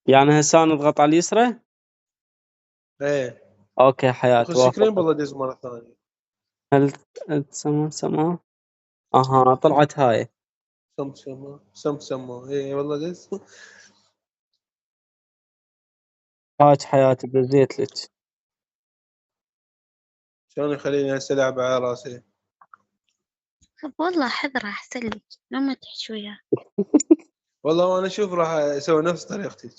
يعني هسه نضغط على اليسرى. ايه اوكي حياتي وخش سكرين وافقت. بالله دز مرة ثانية. هل سما اها طلعت هاي. سم ايه والله دز. هاج حياتي دزيت لك. شلون يخليني هسه العب على راسي. طب والله حذرة أحسن لك لما تحكي وياه. والله وانا اشوف راح اسوي نفس طريقتك.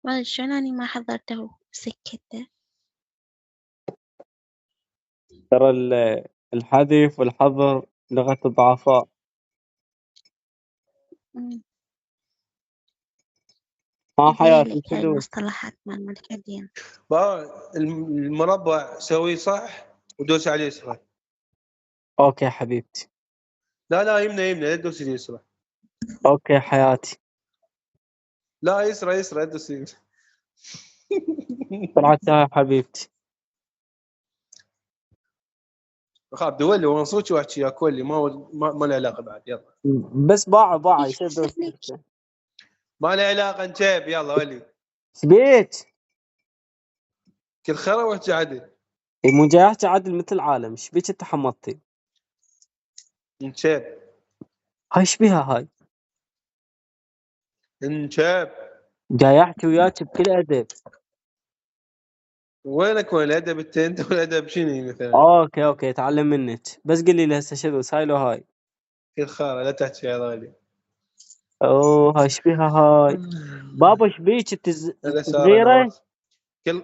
والله شلون أني ما حضرته سكته. ترى الحذف والحظر لغة الضعفاء. حياتي هاي شدود. المصطلحات مال ملحدين. المربع سويه صح ودوس على اليسرى. اوكي حبيبتي. لا يمنى لا تدوس اليسرى. اوكي حياتي. لا يسرى لا تدوس اليسرى. طلعت هاي حبيبتي. اخاف دولي ومنصوتي واحكي وياك كولي ما له علاقه بعد يلا. بس باع يشد. ما له علاقه انجيب يلا ولي. سبيت. كل خير واحكي عدل. مو جاي احكي عدل مثل العالم. ايش بيك انت حمضتي؟ انجيب. هاي ايش بيها هاي؟ انجيب. جاي احكي وياك بكل ادب. وين الادب انت والادب شنو مثلا؟ اوكي تعلم منك. بس قل لي هسه شنو هاي لو هاي. كل خير لا تحكي يا غالي. اوه هاي ايش بيها هاي؟ بابا ايش بيك انت هذا صار صغيره؟ كل